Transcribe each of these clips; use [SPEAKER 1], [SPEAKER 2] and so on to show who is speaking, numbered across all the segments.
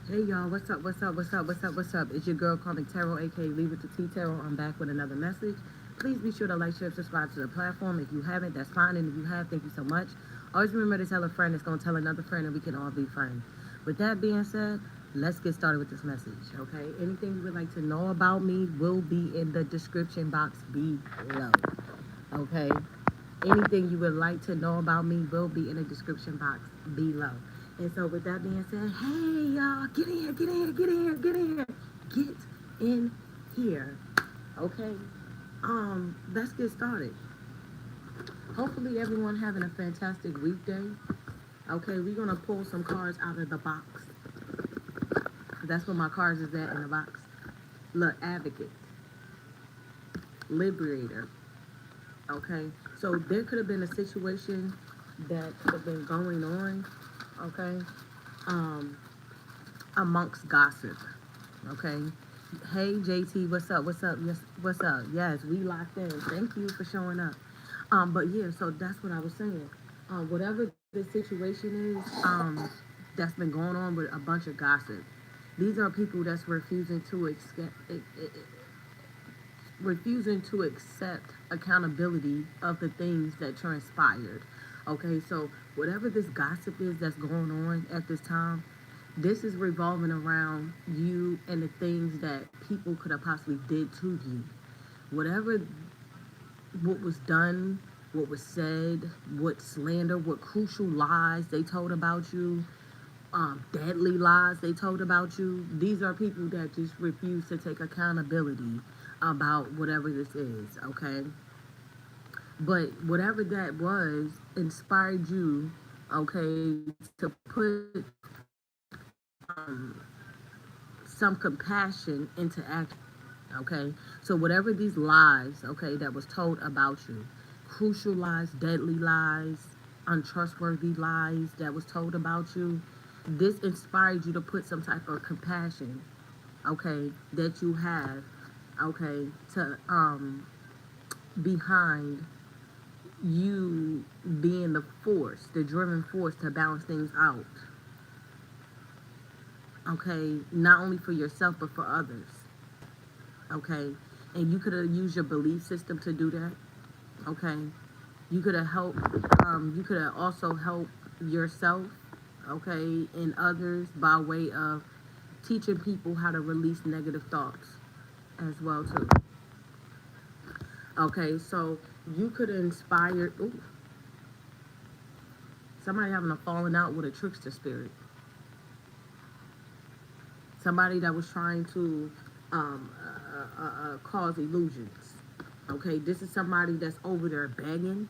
[SPEAKER 1] Hey y'all, what's up, what's up, what's up, what's up, what's up? It's your girl Karmic Tarot, aka Leave It to T Tarot. I'm back with another message. Please be sure to like, share, subscribe to the platform. If you haven't, that's fine. And if you have, thank you so much. Always remember to tell a friend that's going to tell another friend, and we can all be friends. With that being said, let's get started with this message, okay? Anything you would like to know about me will be in the description box below, okay? Anything you would like to know about me will be in the description box below. And so with that being said, hey y'all, get in here, get in here, get in here, get in here. Get in here. Okay? Let's get started. Hopefully everyone having a fantastic weekday. Okay, we're gonna pull some cards out of the box. That's what my cards is at in the box. Look, advocate, liberator. Okay, so there could have been a situation that could have been going on, okay, um, amongst gossip, okay. Hey JT, what's up? What's up? Yes, what's up? Yes, we locked in. Thank you for showing up. But yeah, so that's what I was saying. Whatever the situation is, that's been going on with a bunch of gossip. These are people that's refusing to accept accountability of the things that transpired. Okay, so whatever this gossip is that's going on at this time, this is revolving around you and the things that people could have possibly did to you. Whatever what was done, what was said, what slander, what crucial lies they told about you, deadly lies they told about you. These are people that just refuse to take accountability about whatever this is, okay? But whatever that was inspired you, okay, to put some compassion into action, okay? So whatever these lies, okay, that was told about you, crucial lies, deadly lies, untrustworthy lies that was told about you, this inspired you to put some type of compassion, okay, that you have, okay, to behind you being the force, the driven force to balance things out, okay, not only for yourself but for others, okay, and you could have used your belief system to do that, okay, you could have helped, you could have also helped yourself, okay, and others by way of teaching people how to release negative thoughts as well too. Okay, so you could inspire. Ooh, somebody having a falling out with a trickster spirit. Somebody that was trying to cause illusions. Okay, this is somebody that's over there begging.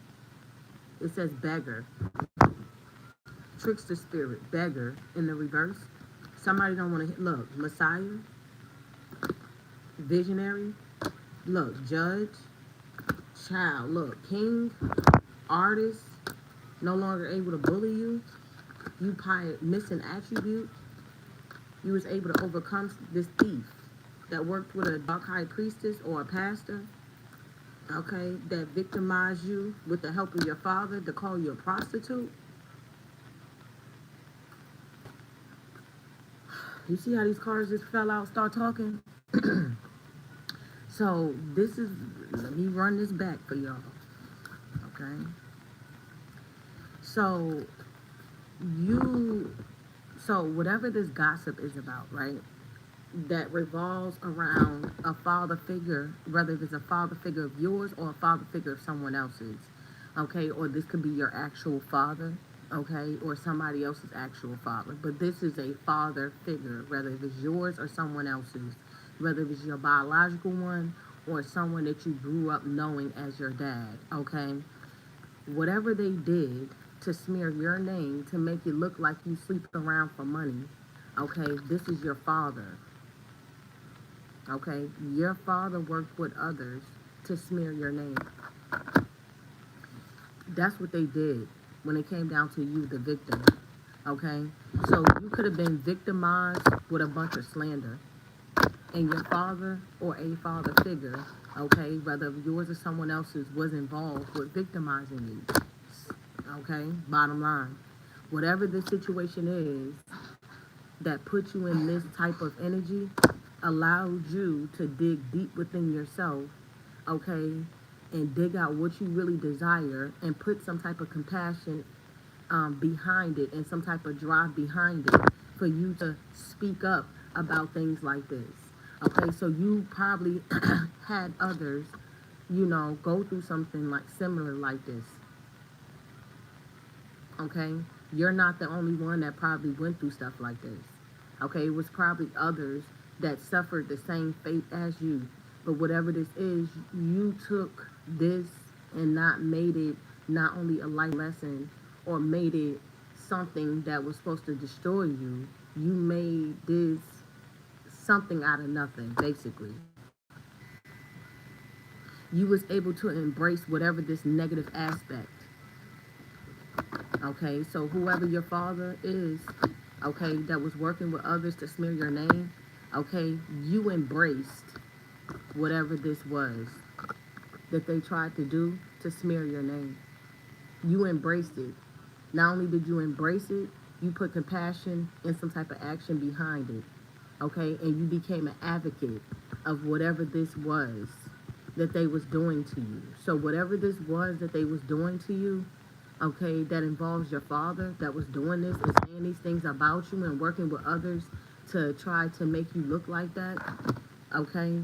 [SPEAKER 1] It says beggar, trickster spirit, beggar in the reverse. Somebody don't want to look. Messiah, visionary. Look, judge, child. Look, king, artist. No longer able to bully you. You missing attribute. You was able to overcome this thief that worked with a dark high priestess or a pastor, okay, that victimized you with the help of your father to call you a prostitute. You see how these cards just fell out, start talking? So this is, let me run this back for y'all, okay? So you, so whatever this gossip is about, right? That revolves around a father figure, whether it's a father figure of yours or a father figure of someone else's, okay? Or this could be your actual father, okay? Or somebody else's actual father. But this is a father figure, whether it was yours or someone else's, whether it was your biological one or someone that you grew up knowing as your dad, okay? Whatever they did to smear your name to make it look like you sleep around for money, okay? This is your father. Okay, your father worked with others to smear your name. That's what they did when it came down to you, the victim. Okay, so you could have been victimized with a bunch of slander, and your father or a father figure, okay, whether yours or someone else's, was involved with victimizing you. Okay, bottom line, whatever the situation is, that put you in this type of energy allowed you to dig deep within yourself, okay, and dig out what you really desire and put some type of compassion behind it and some type of drive behind it for you to speak up about things like this. Okay, so you probably had others, you know, go through something like similar like this. Okay, you're not the only one that probably went through stuff like this. Okay, it was probably others that suffered the same fate as you. But whatever this is, you took this and not made it not only a life lesson or made it something that was supposed to destroy you. You made this something out of nothing, basically. You was able to embrace whatever this negative aspect. Okay, so whoever your father is, okay, that was working with others to smear your name, okay, you embraced whatever this was that they tried to do to smear your name. You embraced it. Not only did you embrace it, you put compassion and some type of action behind it, okay, and you became an advocate of whatever this was that they was doing to you. So whatever this was that they was doing to you, okay, that involves your father that was doing this and saying these things about you and working with others to try to make you look like that, okay,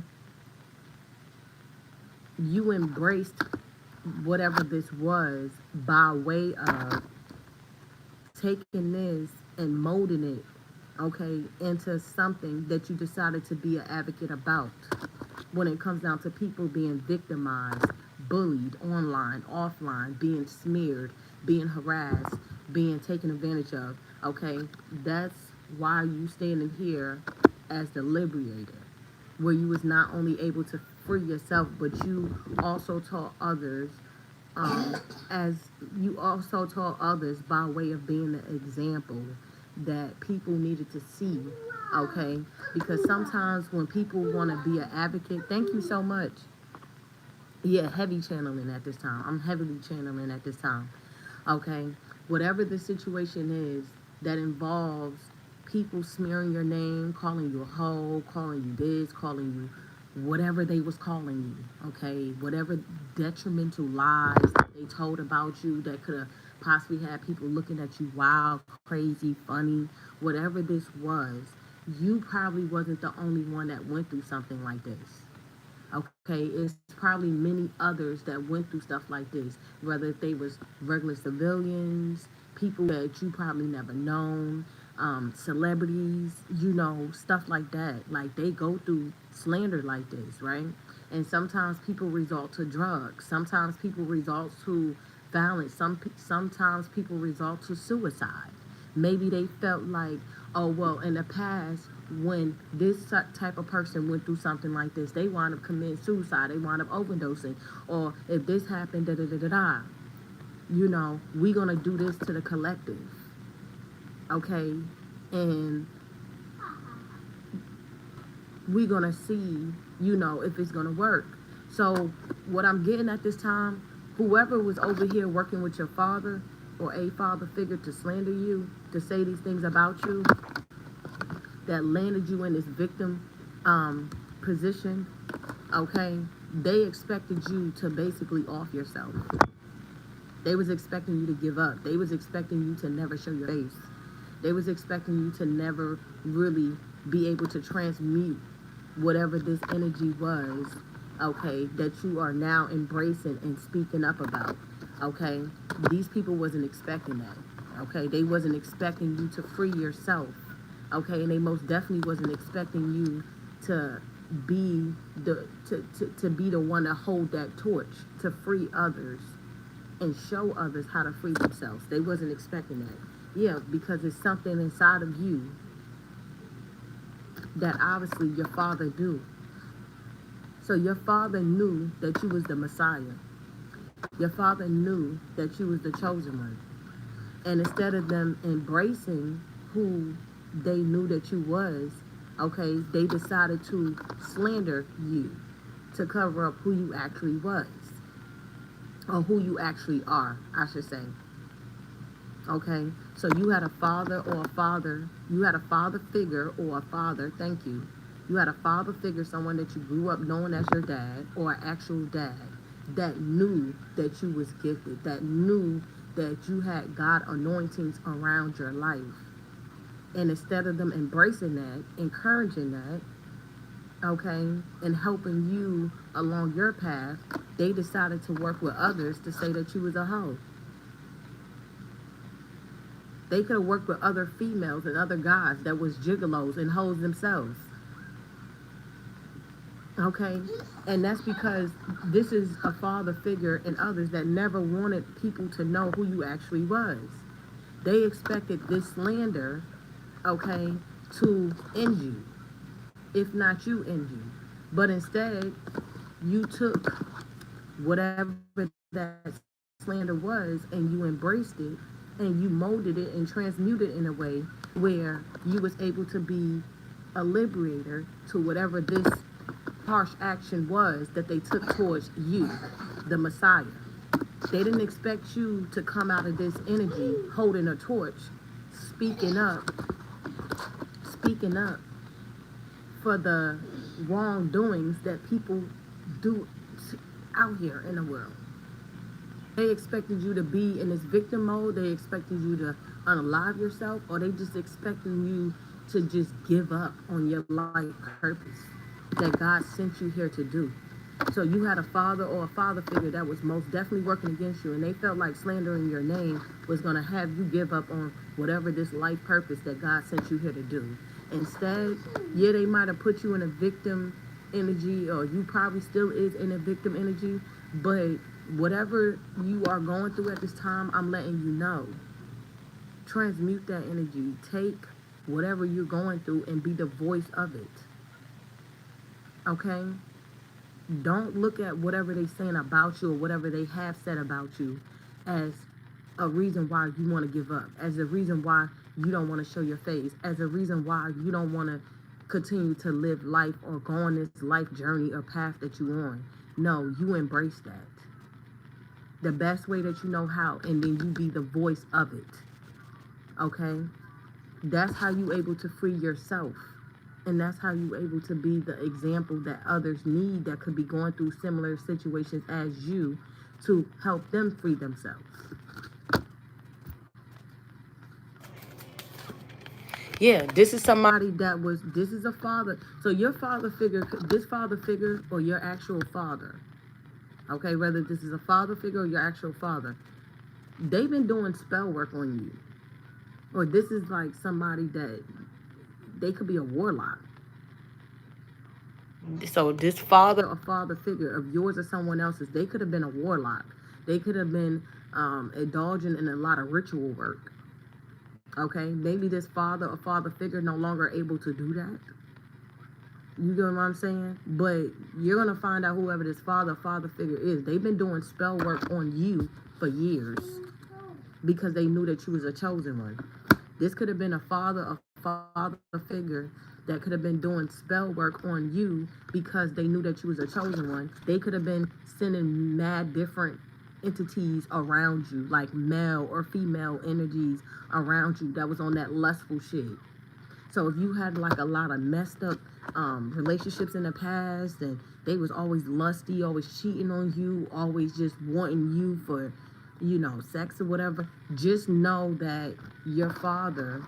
[SPEAKER 1] you embraced whatever this was by way of taking this and molding it, okay, into something that you decided to be an advocate about when it comes down to people being victimized, bullied online, offline, being smeared, being harassed, being taken advantage of, okay? That's why you standing here as the liberator, where you was not only able to free yourself, but you also taught others, as you also taught others by way of being the example that people needed to see, okay? Because sometimes when people want to be an advocate, thank you so much. Yeah, heavy channeling at this time. I'm heavily channeling at this time, okay? Whatever the situation is that involves people smearing your name, calling you a hoe, calling you this, calling you whatever they was calling you, okay? Whatever detrimental lies that they told about you that could have possibly had people looking at you wild, crazy, funny, whatever this was, you probably wasn't the only one that went through something like this. Okay, it's probably many others that went through stuff like this, whether if they was regular civilians, people that you probably never known, celebrities, you know, stuff like that. Like they go through slander like this, right? And sometimes people resort to drugs. Sometimes people resort to violence. Sometimes people resort to suicide. Maybe they felt like, oh well, in the past when this type of person went through something like this, they wound up committing suicide, they wound up overdosing, or if this happened, da da da da da. You know, we gonna do this to the collective, okay, and we gonna see, you know, if it's gonna work. So what I'm getting at this time, whoever was over here working with your father or a father figure to slander you, to say these things about you, that landed you in this victim position, okay, they expected you to basically off yourself. They was expecting you to give up. They was expecting you to never show your face. They was expecting you to never really be able to transmute whatever this energy was, okay, that you are now embracing and speaking up about, okay? These people wasn't expecting that, okay? They wasn't expecting you to free yourself, okay? And they most definitely wasn't expecting you to be to be the one to hold that torch, to free others and show others how to free themselves. They wasn't expecting that. Yeah, because it's something inside of you that obviously your father knew. So your father knew that you was the Messiah. Your father knew that you was the chosen one. And instead of them embracing who they knew that you was, okay, they decided to slander you to cover up who you actually was. Or who you actually are, I should say. Okay, so you had a father or a father, you had a father figure or a father, thank you. You had a father figure, someone that you grew up knowing as your dad or an actual dad that knew that you was gifted, that knew that you had God anointings around your life. And instead of them embracing that, encouraging that, okay, and helping you along your path, they decided to work with others to say that you was a hoe. They could have worked with other females and other guys that was gigolos and hoes themselves. Okay? And that's because this is a father figure and others that never wanted people to know who you actually was. They expected this slander, okay, to end you, if not you end you. But instead, you took whatever that slander was and you embraced it and you molded it and transmuted it in a way where you was able to be a liberator to whatever this harsh action was that they took towards you, the Messiah. They didn't expect you to come out of this energy holding a torch, speaking up, speaking up for the wrongdoings that people do out here in the world. They expected you to be in this victim mode. They expected you to unalive yourself, or they just expecting you to just give up on your life purpose that God sent you here to do. So you had a father or a father figure that was most definitely working against you, and they felt like slandering your name was going to have you give up on whatever this life purpose that God sent you here to do. Instead, yeah, they might have put you in a victim energy, or you probably still is in a victim energy, but whatever you are going through at this time, I'm letting you know. Transmute that energy. Take whatever you're going through and be the voice of it. Okay? Don't look at whatever they're saying about you or whatever they have said about you as a reason why you want to give up, as a reason why you don't want to show your face, as a reason why you don't want to continue to live life or go on this life journey or path that you're on. No, you embrace that the best way that you know how, and then you be the voice of it. Okay? That's how you able to free yourself. And that's how you able to be the example that others need that could be going through similar situations as you to help them free themselves. Yeah, this is somebody that was, this is a father. So your father figure, this father figure or your actual father, okay, whether this is a father figure or your actual father, they've been doing spell work on you. Or this is like somebody that they could be a warlock. So this father or father figure of yours or someone else's, they could have been a warlock. They could have been indulging in a lot of ritual work. Okay, maybe this father or father figure no longer able to do that. You get what I'm saying? But you're gonna find out whoever this father or father figure is. They've been doing spell work on you for years because they knew that you was a chosen one. This could have been a father or father figure that could have been doing spell work on you because they knew that you was a chosen one. They could have been sending mad different entities around you, like male or female energies around you that was on that lustful shit. So if you had like a lot of messed up relationships in the past and they was always lusty, always cheating on you, always just wanting you for, you know, sex or whatever, just know that your father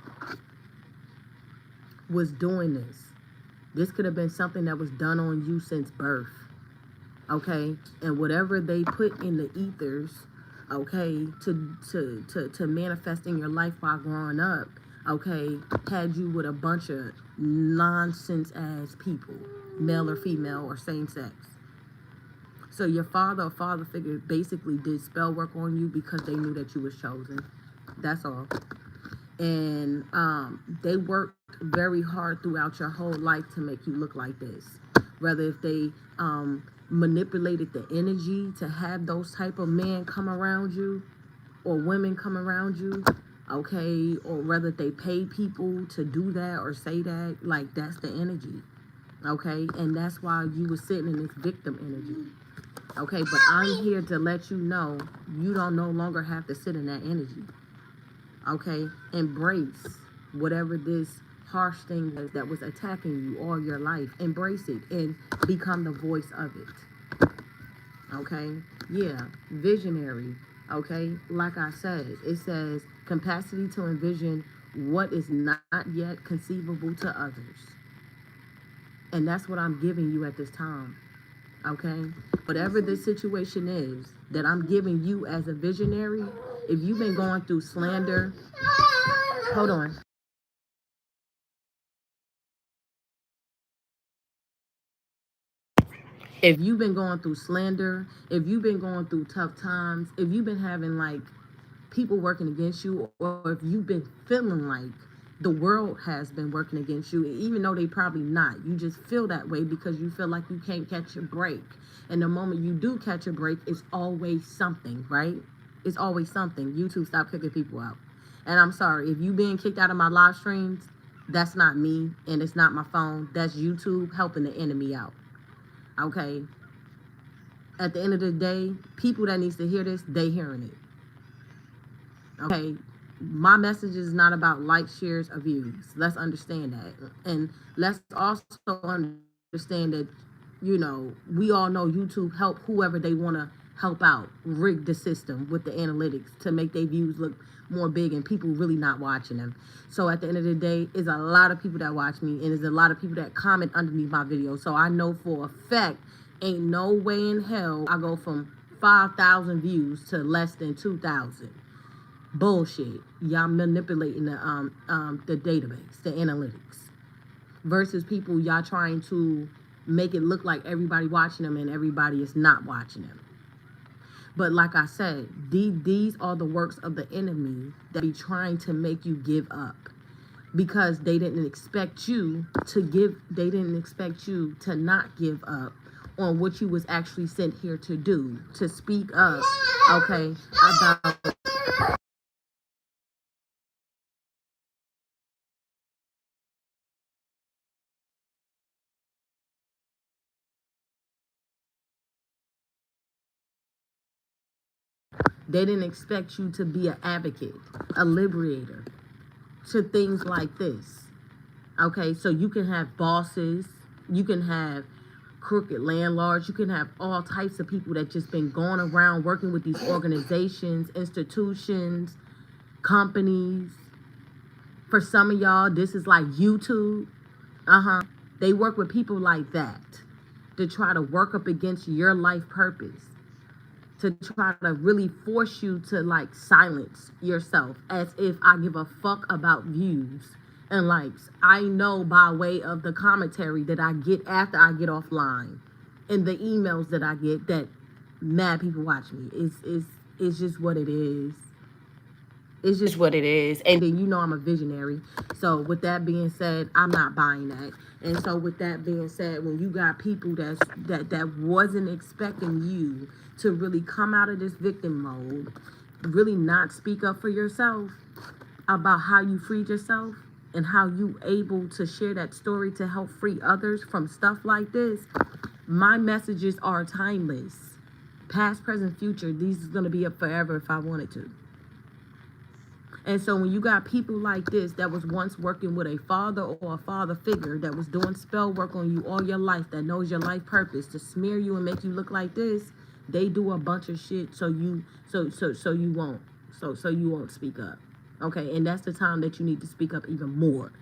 [SPEAKER 1] was doing this. This could have been something that was done on you since birth. Okay? And whatever they put in the ethers, okay, to manifest in your life while growing up, okay, had you with a bunch of nonsense ass people, male or female or same sex. So your father or father figure basically did spell work on you because they knew that you was chosen. That's all. And they worked very hard throughout your whole life to make you look like this. Whether if they manipulated the energy to have those type of men come around you or women come around you, okay, or whether they pay people to do that or say that, like that's the energy, okay, and that's why you were sitting in this victim energy, okay, but I'm here to let you know you don't no longer have to sit in that energy. Okay? Embrace whatever this harsh thing was that was attacking you all your life. Embrace it and become the voice of it. Okay? Yeah, visionary. Okay? Like I said, it says capacity to envision what is not yet conceivable to others. And that's what I'm giving you at this time. Okay? Whatever the situation is that I'm giving you as a visionary, if you've been going through slander, hold on. If you've been going through slander, if you've been going through tough times, if you've been having like people working against you, or if you've been feeling like the world has been working against you, even though they probably not, you just feel that way because you feel like you can't catch a break. And the moment you do catch a break, it's always something, right? It's always something. YouTube, stop kicking people out. And I'm sorry, if you being kicked out of my live streams, that's not me and it's not my phone. That's YouTube helping the enemy out. Okay? At the end of the day, people that needs to hear this, they hearing it. Okay? My message is not about likes, shares, or views. Let's understand that. And let's also understand that, you know, we all know YouTube help whoever they want to help out, rig the system with the analytics to make their views look more big and people really not watching them. So at the end of the day, it's a lot of people that watch me and there's a lot of people that comment underneath my videos. So I know for a fact, ain't no way in hell I go from 5,000 views to less than 2,000. Bullshit. Y'all manipulating the database, the analytics, versus people y'all trying to make it look like everybody watching them and everybody is not watching them. But like I said, these are the works of the enemy that be trying to make you give up, because they didn't expect you to give. They didn't expect you to not give up on what you was actually sent here to do, to speak up, okay, about. They didn't expect you to be an advocate, a liberator to things like this. Okay, so you can have bosses, you can have crooked landlords, you can have all types of people that just been going around working with these organizations, institutions, companies. For some of y'all, this is like YouTube. They work with people like that to try to work up against your life purpose, to try to really force you to like silence yourself, as if I give a fuck about views and likes. I know by way of the commentary that I get after I get offline and the emails that I get that mad people watch me. It's just what it is. It's just what it is. And then you know I'm a visionary. So with that being said, I'm not buying that. And so with that being said, when you got people that wasn't expecting you to really come out of this victim mode, really not speak up for yourself about how you freed yourself and how you able to share that story to help free others from stuff like this, my messages are timeless. Past, present, future, these is going to be up forever if I wanted to. And so when you got people like this that was once working with a father or a father figure that was doing spell work on you all your life, that knows your life purpose to smear you and make you look like this, they do a bunch of shit so you won't speak up. Okay, and that's the time that you need to speak up even more.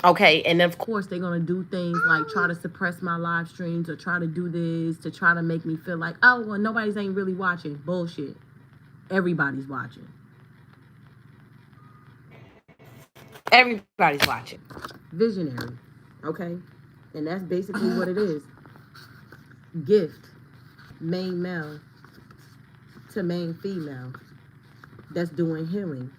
[SPEAKER 1] Okay, and of course they're gonna do things like try to suppress my live streams or try to do this to try to make me feel like, oh well, nobody's ain't really watching. Bullshit. Everybody's watching. Everybody's watching. Visionary. Okay? And that's basically what it is. Gift. Main male to main female. That's doing healing.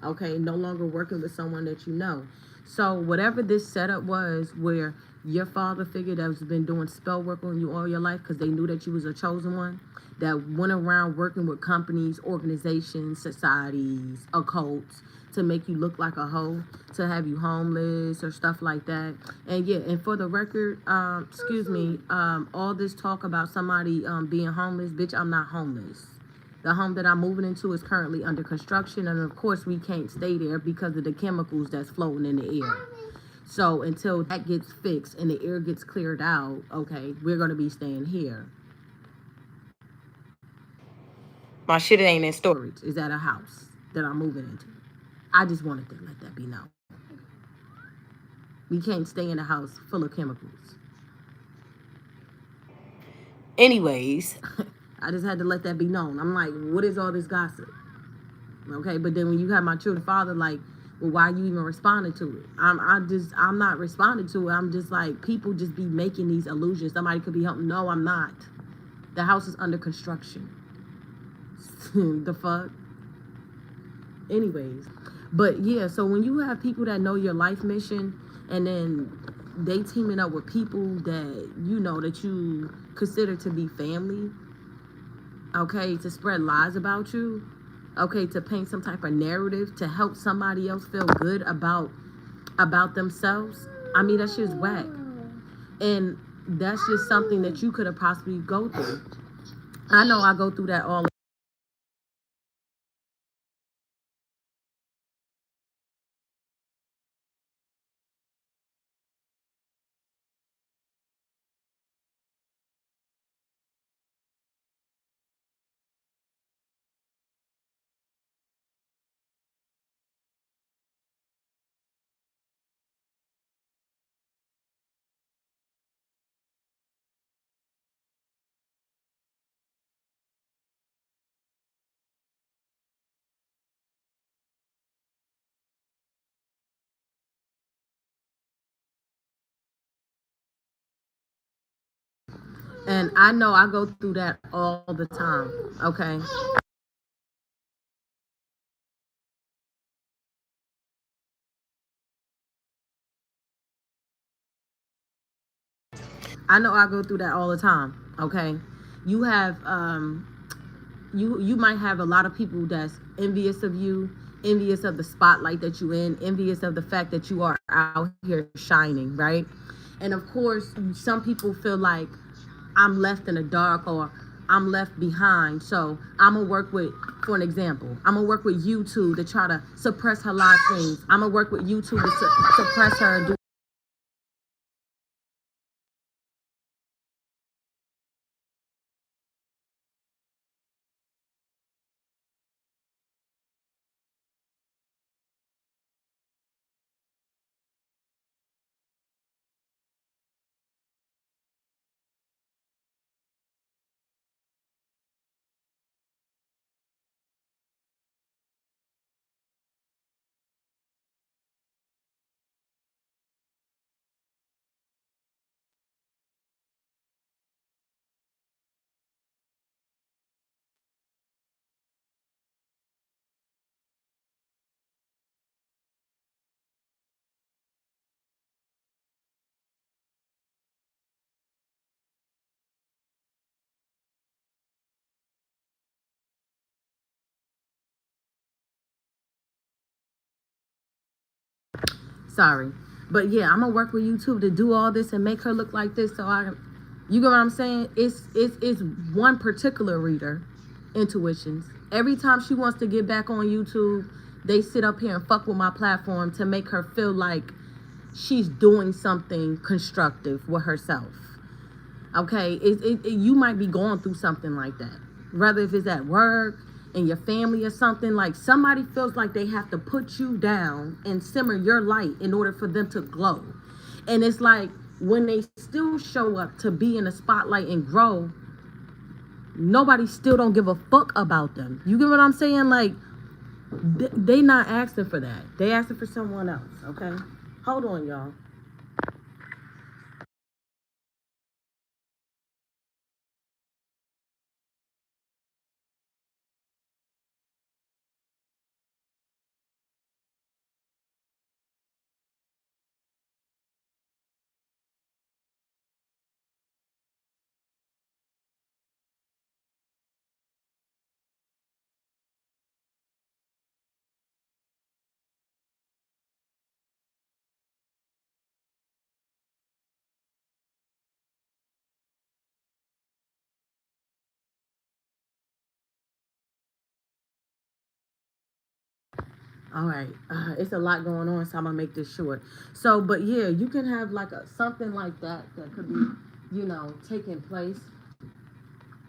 [SPEAKER 1] Okay? No longer working with someone that you know. So whatever this setup was where your father figure that has been doing spell work on you all your life because they knew that you was a chosen one, that went around working with companies, organizations, societies, occults to make you look like a hoe, to have you homeless or stuff like that. And yeah, and for the record, all this talk about somebody being homeless, bitch, I'm not homeless. The home that I'm moving into is currently under construction, and of course we can't stay there because of the chemicals that's floating in the air. So until that gets fixed and the air gets cleared out, okay, we're gonna be staying here. My shit ain't in storage. It's at a house that I'm moving into. I just wanted to let that be known. We can't stay in a house full of chemicals. Anyways, I just had to let that be known. I'm like, what is all this gossip? Okay, but then when you have my children's father, like, well, why you even responding to it? I'm not responding to it. I'm just like, people just be making these illusions. Somebody could be helping. No, I'm not. The house is under construction. The fuck? Anyways, but yeah, so when you have people that know your life mission and then they teaming up with people that you know that you consider to be family, okay, to spread lies about you, okay, to paint some type of narrative to help somebody else feel good about themselves. I mean, that shit's whack. And that's just something that you could have possibly go through. I know I go through that all. And I know I go through that all the time, okay? I know I go through that all the time, okay? You have you might have a lot of people that's envious of you, envious of the spotlight that you in, envious of the fact that you are out here shining, right? And of course, some people feel like I'm left in the dark or I'm left behind. So I'm gonna work with, for an example, I'm gonna work with YouTube to try to suppress her live streams. I'm gonna work with YouTube to suppress her. Sorry. But yeah, I'm gonna work with YouTube to do all this and make her look like this so I can, you get what I'm saying? It's one particular reader, intuitions. Every time she wants to get back on YouTube, they sit up here and fuck with my platform to make her feel like she's doing something constructive with herself. Okay, you might be going through something like that. Whether if it's at work, in your family or something, like somebody feels like they have to put you down and simmer your light in order for them to glow. And it's like when they still show up to be in the spotlight and grow, nobody still don't give a fuck about them. You get what I'm saying? Like they not asking for that. They asking for someone else, okay? Hold on, y'all. All right. It's a lot going on, so I'm gonna make this short. So, but yeah, you can have like something like that that could be, taking place.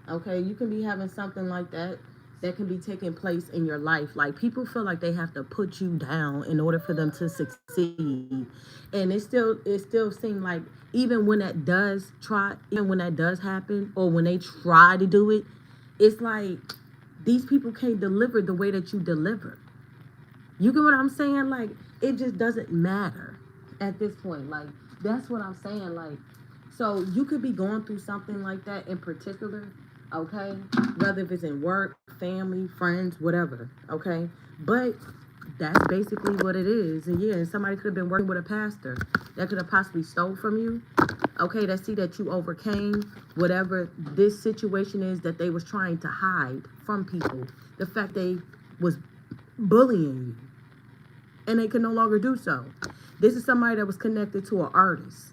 [SPEAKER 1] Okay, you can be having something like that that can be taking place in your life. Like people feel like they have to put you down in order for them to succeed, and it still seems like even when that does happen, or when they try to do it, it's like these people can't deliver the way that you deliver. You get what I'm saying? Like, it just doesn't matter at this point. Like, that's what I'm saying. Like, so you could be going through something like that in particular, okay? Whether if it's in work, family, friends, whatever, okay? But that's basically what it is. And yeah, somebody could have been working with a pastor that could have possibly stole from you, okay? That see that you overcame whatever this situation is that they was trying to hide from people. The fact they was bullying you, and they can no longer do so. This is somebody that was connected to an artist,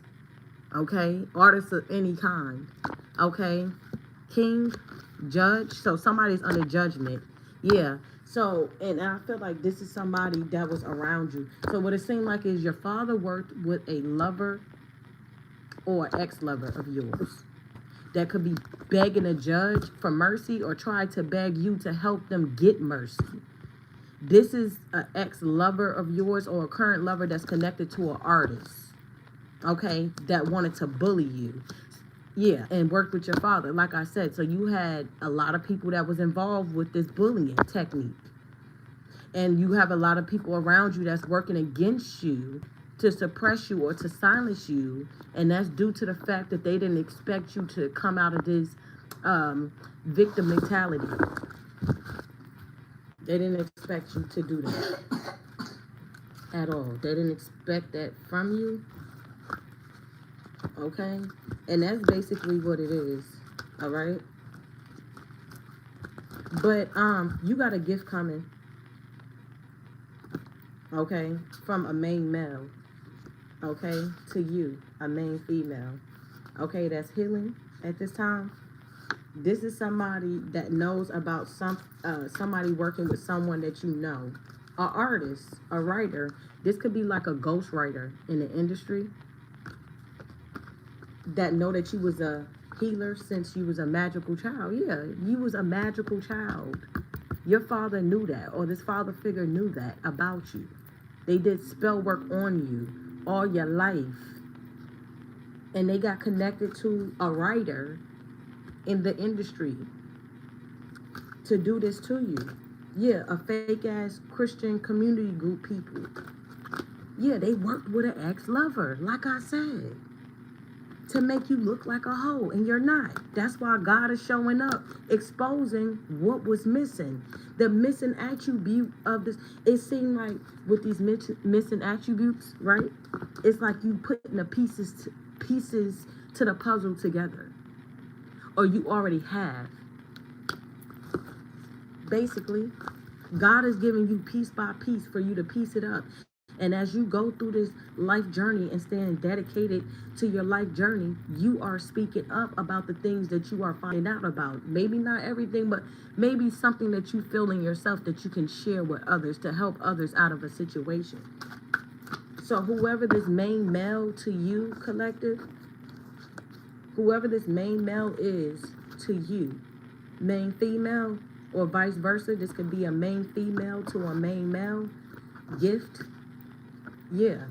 [SPEAKER 1] okay? Artist of any kind, okay? King, judge, so somebody's under judgment. Yeah, so, and I feel like this is somebody that was around you. So what it seemed like is your father worked with a lover or ex-lover of yours that could be begging a judge for mercy or try to beg you to help them get mercy. This is an ex-lover of yours or a current lover that's connected to an artist, okay, that wanted to bully you. Yeah, and worked with your father, like I said. So you had a lot of people that was involved with this bullying technique. And you have a lot of people around you that's working against you to suppress you or to silence you. And that's due to the fact that they didn't expect you to come out of this victim mentality. They didn't expect you to do that at all. They didn't expect that from you. Okay? And that's basically what it is. All right? But you got a gift coming. Okay? From a main male. Okay? To you, a main female. Okay? That's healing at this time. This is somebody that knows about somebody working with someone that you know. An artist, a writer. This could be like a ghostwriter in the industry that know that you was a healer since you was a magical child. Yeah, you was a magical child. Your father knew that, or this father figure knew that about you. They did spell work on you all your life. And they got connected to a writer in the industry to do this to you. Yeah, a fake ass Christian community group people. Yeah, they worked with an ex-lover, like I said, to make you look like a hoe, and you're not. That's why God is showing up, exposing what was missing. The missing attribute of this. It seemed like with these missing attributes, right? It's like you putting the pieces to the puzzle together. Or you already have. Basically, God is giving you piece by piece for you to piece it up. And as you go through this life journey and staying dedicated to your life journey, you are speaking up about the things that you are finding out about. Maybe not everything, but maybe something that you feel in yourself that you can share with others to help others out of a situation. So whoever this main male to you, collective, whoever this main male is to you, main female, or vice versa, this could be a main female to a main male gift. Yeah,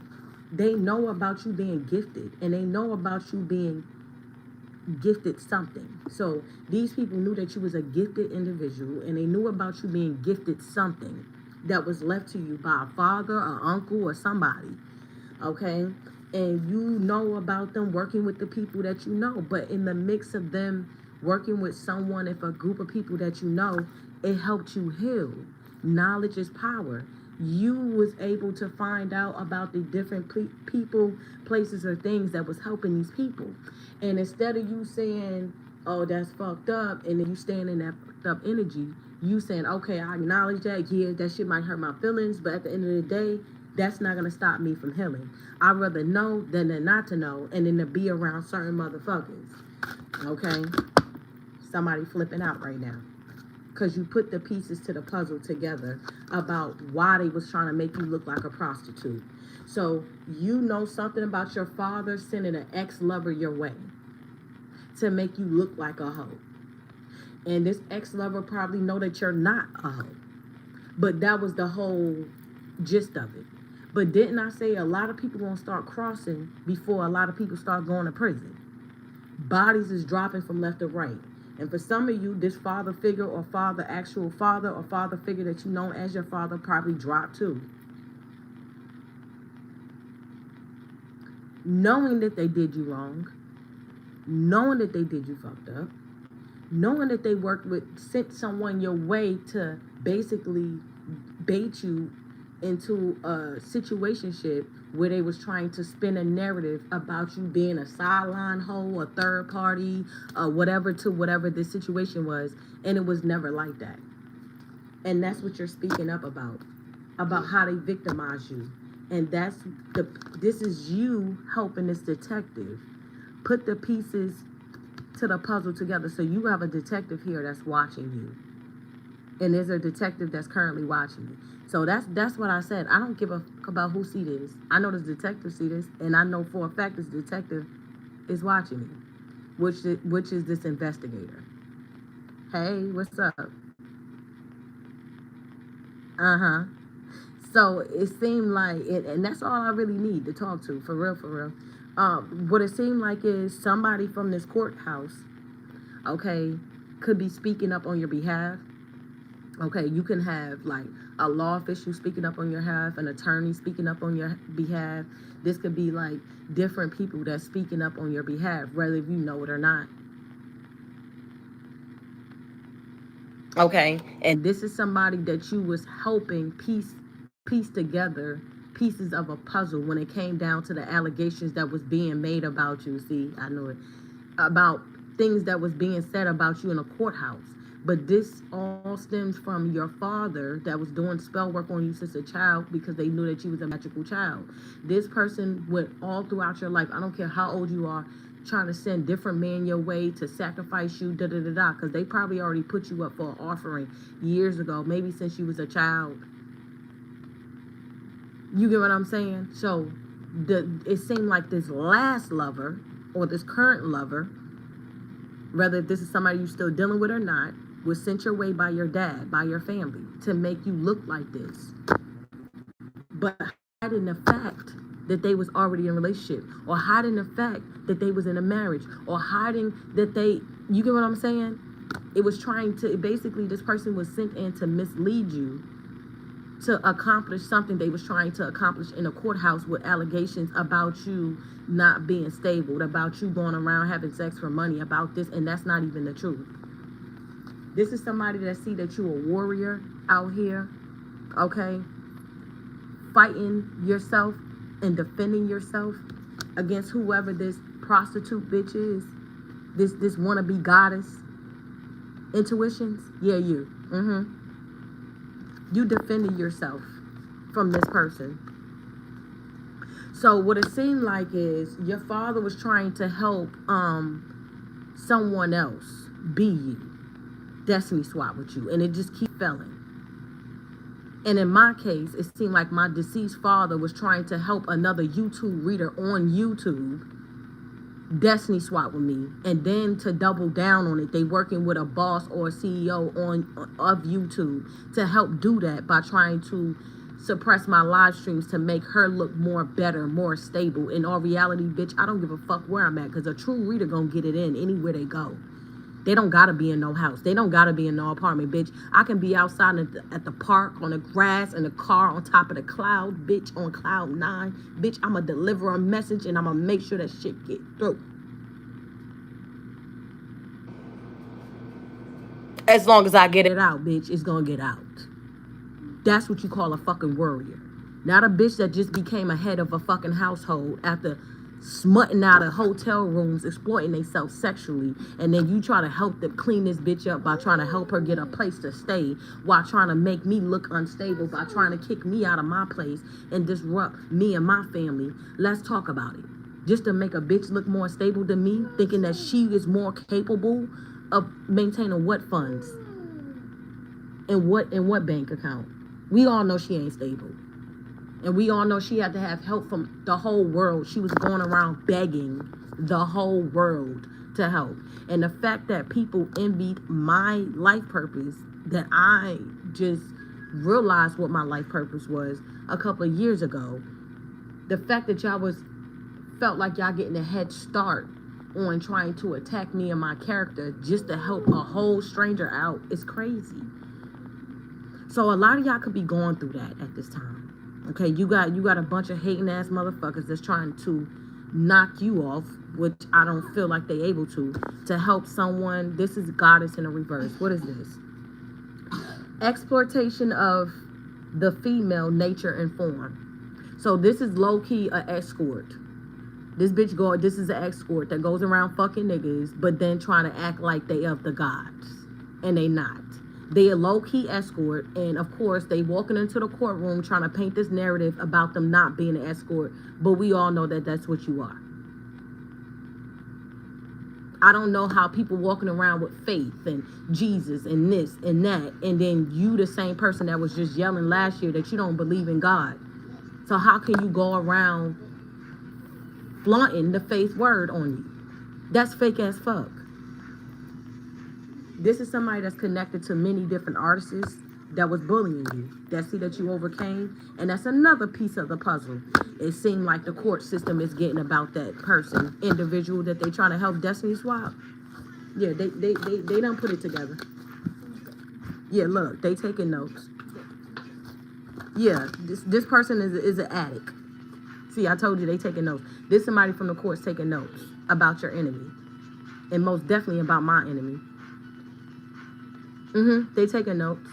[SPEAKER 1] they know about you being gifted, and they know about you being gifted something. So these people knew that you was a gifted individual, and they knew about you being gifted something that was left to you by a father, or uncle, or somebody. Okay? And you know about them working with the people that you know, but in the mix of them working with someone, if a group of people that you know, it helped you heal. Knowledge is power. You was able to find out about the different people, places, or things that was helping these people. And instead of you saying, oh, that's fucked up, and then you staying in that fucked up energy, you saying, okay, I acknowledge that, yeah, that shit might hurt my feelings, but at the end of the day, that's not going to stop me from healing. I'd rather know than not to know, and then to be around certain motherfuckers. Okay? Somebody flipping out right now. because you put the pieces to the puzzle together about why they was trying to make you look like a prostitute. So you know something about your father sending an ex-lover your way to make you look like a hoe. And this ex-lover probably know that you're not a hoe. But that was the whole gist of it. But didn't I say a lot of people gonna start crossing before a lot of people start going to prison? Bodies is dropping from left to right. And for some of you, this father figure or actual father or father figure that you know as your father probably dropped too. Knowing that they did you wrong, knowing that they did you fucked up, knowing that they sent someone your way to basically bait you into a situationship where they was trying to spin a narrative about you being a sideline hoe, a third party, whatever this situation was, and it was never like that. And that's what you're speaking up about how they victimize you. And this is you helping this detective put the pieces to the puzzle together. So you have a detective here that's watching you. And there's a detective that's currently watching you. So that's what I said. I don't give a fuck about who see this. I know this detective see this, and I know for a fact this detective is watching me, which is this investigator. Hey, what's up? Uh-huh. So it seemed like it, and that's all I really need to talk to, for real. What it seemed like is somebody from this courthouse, okay, could be speaking up on your behalf. Okay, you can have like a law official speaking up on your behalf, an attorney speaking up on your behalf. This could be like different people that's speaking up on your behalf, whether you know it or not. Okay, and this is somebody that you was helping piece together pieces of a puzzle when it came down to the allegations that was being made about you. See, I know it. About things that was being said about you in a courthouse. But this all stems from your father that was doing spell work on you since a child because they knew that you was a magical child. This person went all throughout your life, I don't care how old you are, trying to send different men your way to sacrifice you, because they probably already put you up for an offering years ago, maybe since you was a child. You get what I'm saying? So it seemed like this last lover or this current lover, whether if this is somebody you're still dealing with or not, was sent your way by your dad, by your family, to make you look like this. But hiding the fact that they was already in a relationship, or hiding the fact that they was in a marriage, or hiding that you get what I'm saying? It was trying to, basically this person was sent in to mislead you to accomplish something they was trying to accomplish in a courthouse with allegations about you not being stable, about you going around having sex for money, about this, and that's not even the truth. This is somebody that see that you a warrior out here, okay? Fighting yourself and defending yourself against whoever this prostitute bitch is, this wannabe goddess. Intuitions? Yeah, you. You defended yourself from this person. So what it seemed like is your father was trying to help someone else be you, destiny swap with you, and it just keep failing. And in my case, it seemed like my deceased father was trying to help another YouTube reader on YouTube destiny swap with me, and then to double down on it, they working with a boss or a CEO of YouTube to help do that by trying to suppress my live streams to make her look better, more stable. In all reality, bitch, I don't give a fuck where I'm at, because a true reader gonna get it in anywhere they go. They don't gotta be in no house. They don't gotta be in no apartment, bitch. I can be outside at the park, on the grass, in the car, on top of the cloud, bitch, on cloud 9. Bitch, I'ma deliver a message and I'ma make sure that shit get through. As long as I get it out, bitch, it's gonna get out. That's what you call a fucking warrior. Not a bitch that just became a head of a fucking household after smutting out of hotel rooms, exploiting themselves sexually, and then you try to help them clean this bitch up by trying to help her get a place to stay, while trying to make me look unstable, by trying to kick me out of my place and disrupt me and my family. Let's talk about it. Just to make a bitch look more stable than me, thinking that she is more capable of maintaining what funds? In what bank account? We all know she ain't stable. And we all know she had to have help from the whole world. She was going around begging the whole world to help. And the fact that people envied my life purpose, that I just realized what my life purpose was a couple of years ago. The fact that y'all felt like y'all getting a head start on trying to attack me and my character just to help a whole stranger out is crazy. So a lot of y'all could be going through that at this time. Okay, you got a bunch of hating ass motherfuckers that's trying to knock you off, which I don't feel like they able to help someone. This is goddess in a reverse. What is this? Exploitation of the female nature and form. So this is low-key an escort. This is an escort that goes around fucking niggas, but then trying to act like they of the gods. And they not. They a low-key escort, and of course, they walking into the courtroom trying to paint this narrative about them not being an escort, but we all know that that's what you are. I don't know how people walking around with faith and Jesus and this and that, and then you the same person that was just yelling last year that you don't believe in God. So how can you go around flaunting the faith word on you? That's fake as fuck. This is somebody that's connected to many different artists that was bullying you, that see that you overcame, and that's another piece of the puzzle. It seemed like the court system is getting about that person, individual that they trying to help destiny swap. Yeah, they done put it together. Yeah, look, they taking notes. Yeah, this person is an addict. See, I told you they taking notes. This somebody from the court's taking notes about your enemy, and most definitely about my enemy. They taking notes.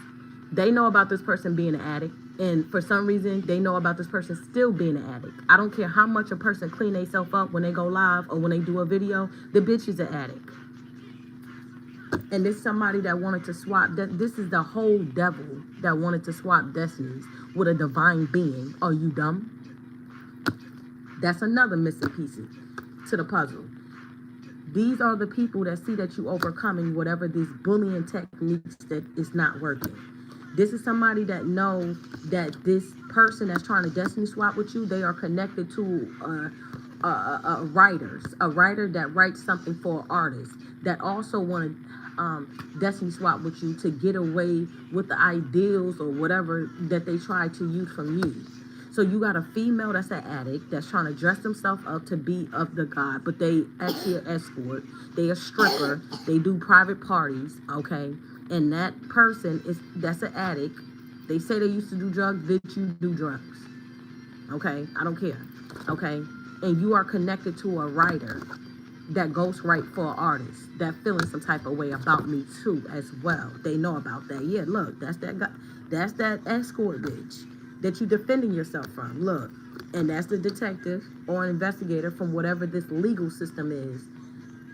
[SPEAKER 1] They know about this person being an addict, and for some reason, they know about this person still being an addict. I don't care how much a person clean themselves up when they go live or when they do a video, the bitch is an addict. And this somebody that wanted to swap, this is the whole devil that wanted to swap destinies with a divine being. Are you dumb? That's another missing piece to the puzzle. These are the people that see that you overcoming whatever these bullying techniques that is not working. This is somebody that knows that this person that's trying to destiny swap with you, they are connected to writers, a writer that writes something for an artist that also want to destiny swap with you to get away with the ideals or whatever that they try to use from you. So you got a female that's an addict that's trying to dress themselves up to be of the god, but they actually an escort, they a stripper, they do private parties, okay? And that person that's an addict. They say they used to do drugs, bitch, you do drugs. Okay? I don't care. Okay? And you are connected to a writer that ghostwrite for an artist that feeling some type of way about me too as well. They know about that. Yeah, look, that's that guy, that's that escort bitch that you defending yourself from. Look, and that's the detective or investigator from whatever this legal system is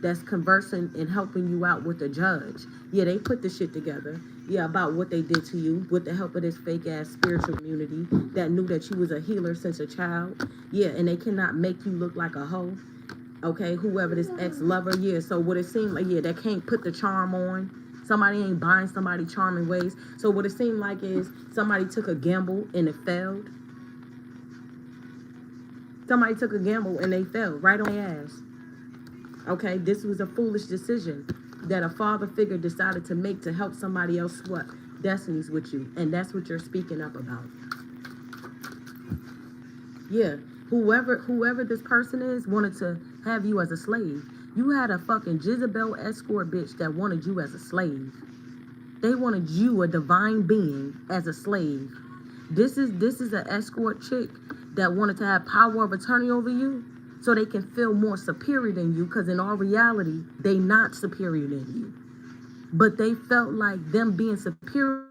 [SPEAKER 1] that's conversing and helping you out with the judge. Yeah, they put the shit together. Yeah, about what they did to you with the help of this fake ass spiritual community that knew that you was a healer since a child. Yeah, and they cannot make you look like a hoe. Okay, whoever this ex-lover, yeah. So what it seemed like, yeah, they can't put the charm on. Somebody ain't buying somebody charming ways. So what it seemed like is somebody took a gamble and it failed. Somebody took a gamble and they failed right on their ass. Okay, this was a foolish decision that a father figure decided to make to help somebody else swap destinies with you. And that's what you're speaking up about. Yeah, whoever this person is wanted to have you as a slave. You had a fucking Jezebel escort bitch that wanted you as a slave. They wanted you, a divine being, as a slave. This is an escort chick that wanted to have power of attorney over you so they can feel more superior than you, because in all reality, they not superior than you. But they felt like them being superior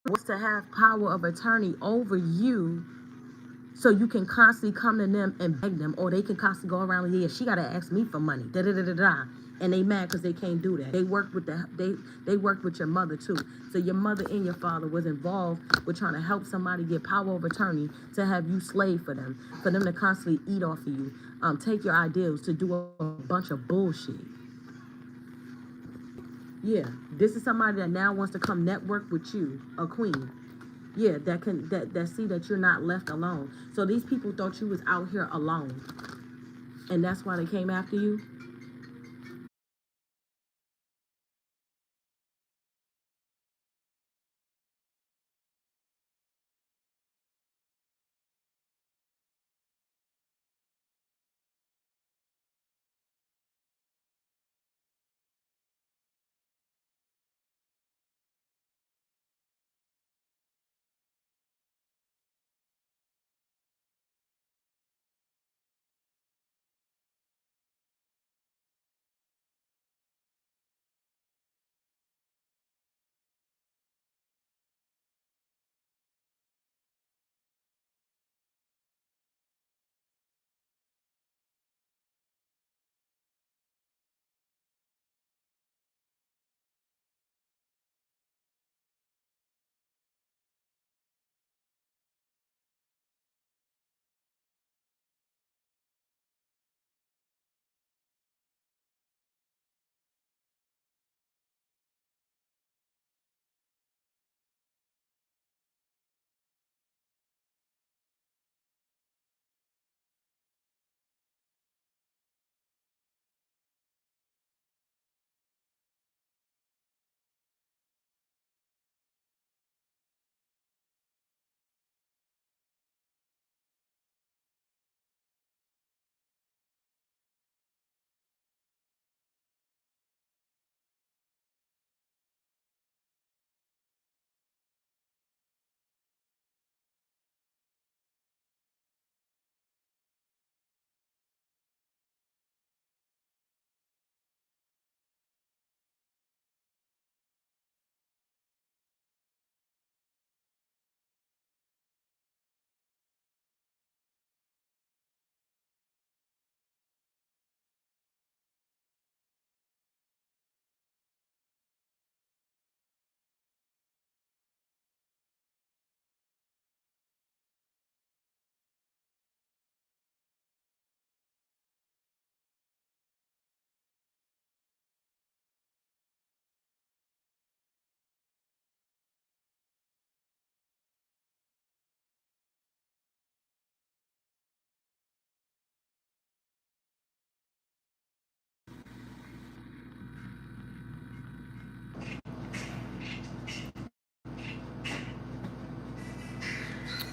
[SPEAKER 1] was to have power of attorney over you, so you can constantly come to them and beg them, or they can constantly go around and, yeah, she gotta ask me for money, da da da da da, and they mad because they can't do that. They worked with they worked with your mother too. So your mother and your father was involved with trying to help somebody get power of attorney to have you slave for them to constantly eat off of you, take your ideals, to do a bunch of bullshit. Yeah, This is somebody that now wants to come network with you, a queen. Yeah, that see that you're not left alone. So these people thought you was out here alone, and that's why they came after you.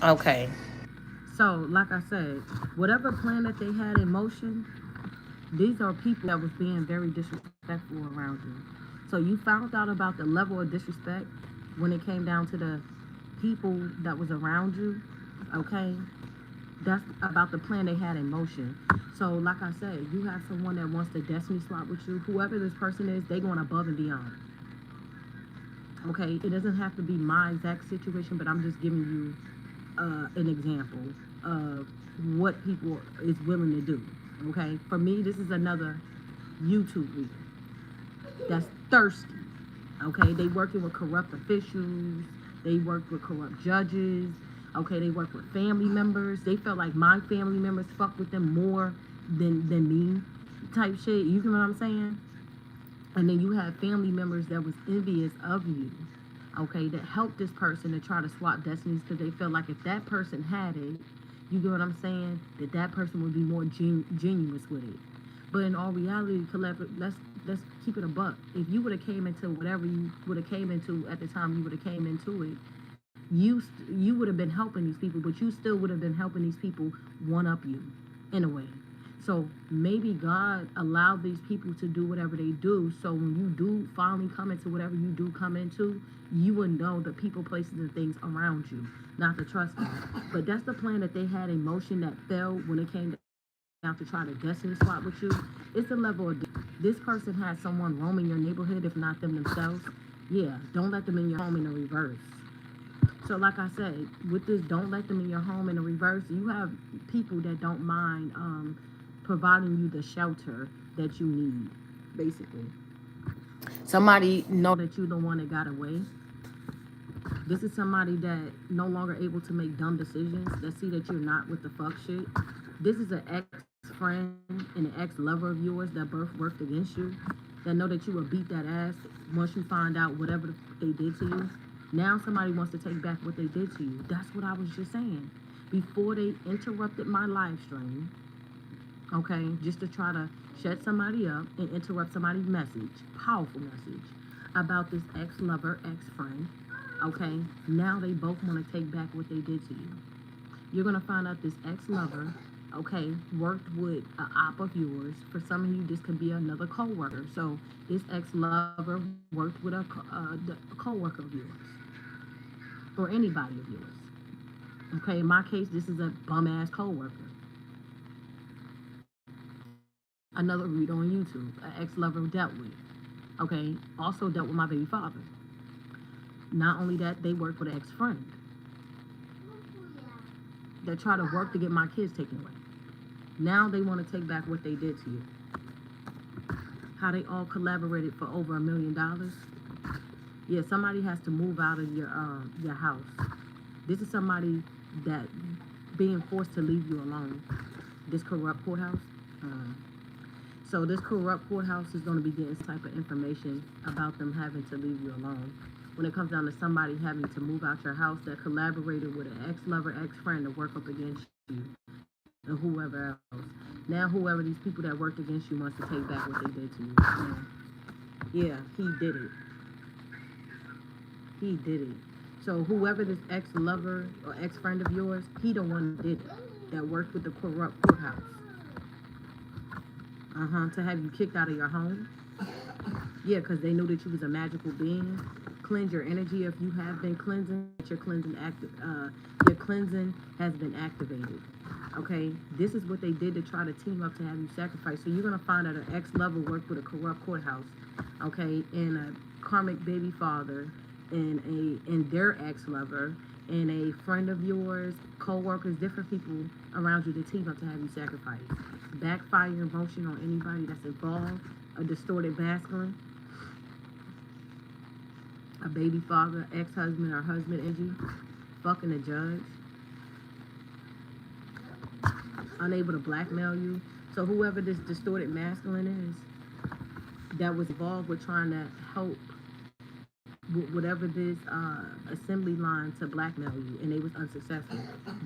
[SPEAKER 1] Okay. So, like I said, whatever plan that they had in motion, these are people that was being very disrespectful around you. So you found out about the level of disrespect when it came down to the people that was around you. Okay, that's about the plan they had in motion. So, like I said, you have someone that wants to destiny swap with you. Whoever this person is, they going above and beyond. Okay, it doesn't have to be my exact situation, but I'm just giving you an example of what people is willing to do. Okay, for me, this is another YouTube leader that's thirsty. Okay, they working with corrupt officials. They work with corrupt judges. Okay, they work with family members. They felt like my family members fuck with them more than me, type shit. You know what I'm saying? And then you have family members that was envious of you. Okay, that helped this person to try to swap destinies because they felt like if that person had it, you get what I'm saying, that person would be more genuine with it. But in all reality, let's keep it a buck. If you would have came into whatever you would have came into at the time you would have came into it, you would have been helping these people, but you still would have been helping these people one up you in a way. So maybe God allowed these people to do whatever they do. So when you do finally come into whatever you do come into, you will know the people, places, and things around you, not to trust them. But that's the plan that they had in motion that failed when it came down to try to destiny swap with you. It's a level of this person has someone roaming your neighborhood, if not them themselves. Yeah, don't let them in your home in the reverse. So like I said, with this don't let them in your home in the reverse, you have people that don't mind providing you the shelter that you need, basically. Somebody know that you're the one that got away. This is somebody that no longer able to make dumb decisions, that see that you're not with the fuck shit. This is an ex-friend and an ex-lover of yours that both worked against you. that know that you will beat that ass once you find out whatever they did to you. Now somebody wants to take back what they did to you. That's what I was just saying. Before they interrupted my live stream, okay, just to try to shut somebody up and interrupt somebody's message, powerful message, about this ex-lover, ex-friend, okay? Now they both want to take back what they did to you. You're going to find out this ex-lover, okay, worked with an op of yours. For some of you, this could be another co-worker. So this ex-lover worked with a co-worker of yours or anybody of yours. Okay, in my case, this is a bum-ass co-worker. Another read on YouTube, an ex-lover dealt with. Okay, also dealt with my baby father. Not only that, they worked with an ex-friend that tried to work to get my kids taken away. Now they want to take back what they did to you. How they all collaborated for over $1 million. Yeah, somebody has to move out of your house. This is somebody that being forced to leave you alone. This corrupt courthouse. So this corrupt courthouse is going to be getting this type of information about them having to leave you alone. When it comes down to somebody having to move out your house that collaborated with an ex-lover, ex-friend to work up against you and whoever else. Now whoever these people that worked against you wants to take back what they did to you. Yeah, he did it. He did it. So whoever this ex-lover or ex-friend of yours, he the one that did it, that worked with the corrupt courthouse. To have you kicked out of your home. Yeah, because they knew that you was a magical being. Cleanse your energy if you have been cleansing. Your cleansing has been activated. Okay, this is what they did to try to team up to have you sacrifice. So you're gonna find out an ex-lover worked with a corrupt courthouse. Okay, and a karmic baby father, and their ex-lover, and a friend of yours, co-workers, different people around you to team up to have you sacrifice. Backfire emotion on anybody that's involved. A distorted masculine, a baby father, ex-husband or husband energy, fucking a judge, unable to blackmail you. So whoever this distorted masculine is that was involved with trying to help whatever this assembly line to blackmail you, and they was unsuccessful.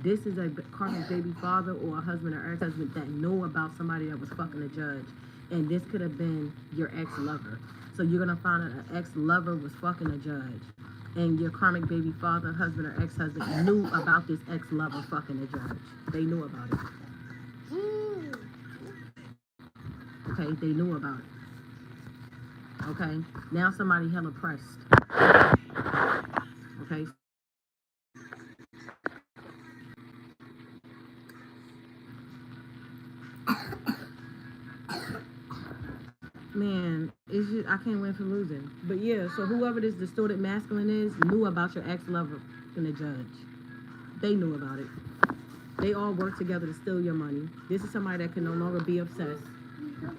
[SPEAKER 1] This is a karmic baby father or a husband or ex-husband that know about somebody that was fucking a judge, and this could have been your ex-lover. So you're gonna find out an ex-lover was fucking a judge, and your karmic baby father, husband or ex-husband knew about this ex-lover fucking a judge. They knew about it. Okay, they knew about it. Okay, now somebody hella pressed. Okay. Man, it's just, I can't win for losing. But yeah, so whoever this distorted masculine is knew about your ex-lover and the judge. They knew about it. They all worked together to steal your money. This is somebody that can no longer be obsessed,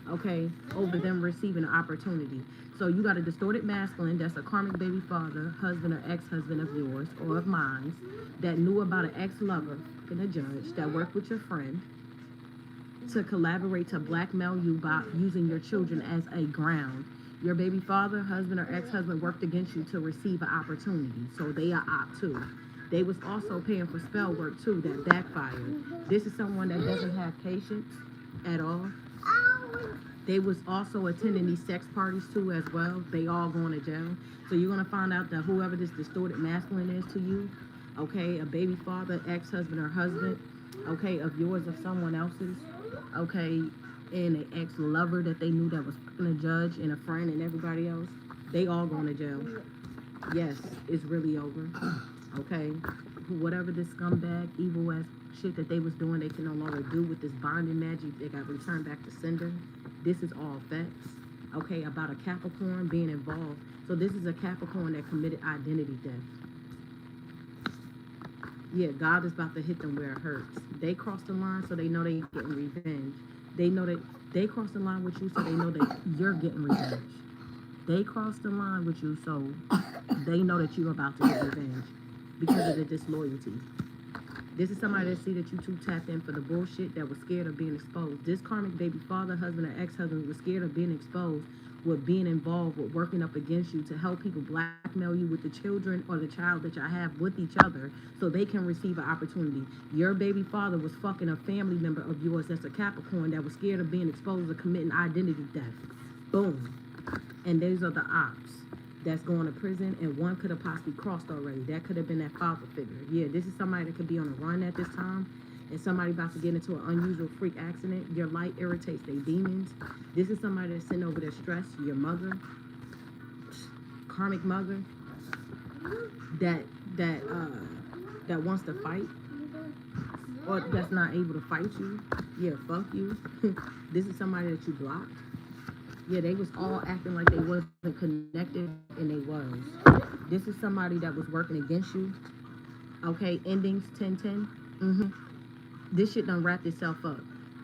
[SPEAKER 1] okay, over them receiving an opportunity. So you got a distorted masculine that's a karmic baby father, husband or ex-husband of yours or of mine, that knew about an ex-lover and a judge that worked with your friend to collaborate to blackmail you by using your children as a ground. Your baby father, husband or ex-husband worked against you to receive an opportunity. So they are op too. They was also paying for spell work too that backfired. This is someone that doesn't have patience at all. They was also attending these sex parties too as well. They all going to jail. So you're going to find out that whoever this distorted masculine is to you, okay, a baby father, ex-husband or husband, okay, of yours or someone else's, okay, and an ex-lover that they knew that was a judge and a friend and everybody else, they all going to jail. Yes, it's really over. Okay, whatever this scumbag, evil ass shit that they was doing, they can no longer do with this bonding magic. They got returned back to sender. This is all facts. Okay, about a Capricorn being involved. So this is a Capricorn that committed identity theft. Yeah, God is about to hit them where it hurts. They crossed the line, so they know they getting revenge. They know that they crossed the line with you, so they know that you're getting revenge. They crossed the line with you, so they know that you're about to get revenge because of the disloyalty. This is somebody that see that you two tapped in for the bullshit, that was scared of being exposed. This karmic baby father, husband, or ex-husband was scared of being exposed with being involved with working up against you to help people blackmail you with the children or the child that y'all have with each other so they can receive an opportunity. Your baby father was fucking a family member of yours that's a Capricorn that was scared of being exposed or committing identity theft. Boom. And those are the ops that's going to prison, and one could have possibly crossed already. That could have been that father figure. Yeah, this is somebody that could be on the run at this time, and somebody about to get into an unusual freak accident. Your light irritates their demons. This is somebody that's sitting over their stress. Your mother, karmic mother, that wants to fight, or that's not able to fight you. Yeah, fuck you. This is somebody that you blocked. Yeah, they was all acting like they wasn't connected, and they was. This is somebody that was working against you. Okay, endings 10-10. This shit done wrapped itself up,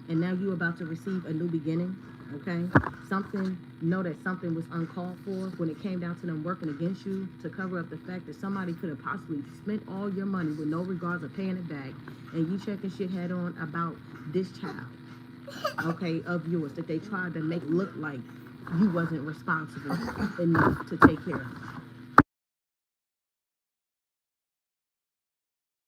[SPEAKER 1] and now you about to receive a new beginning. Okay, know that something was uncalled for when it came down to them working against you to cover up the fact that somebody could have possibly spent all your money with no regards of paying it back, and you checking shit head on about this child, okay, of yours that they tried to make look like you wasn't responsible enough to take care of.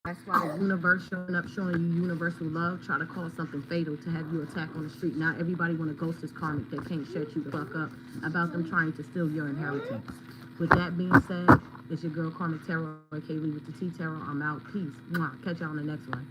[SPEAKER 1] That's why the universe showing up, showing you universal love, try to cause something fatal to have you attack on the street. Not everybody want to ghost this karmic that can't shut you the fuck up about them trying to steal your inheritance. With that being said, it's your girl Karmic Tarot, aka Leave With The T Tarot. I'm out. Peace. Mwah. Catch y'all on the next one.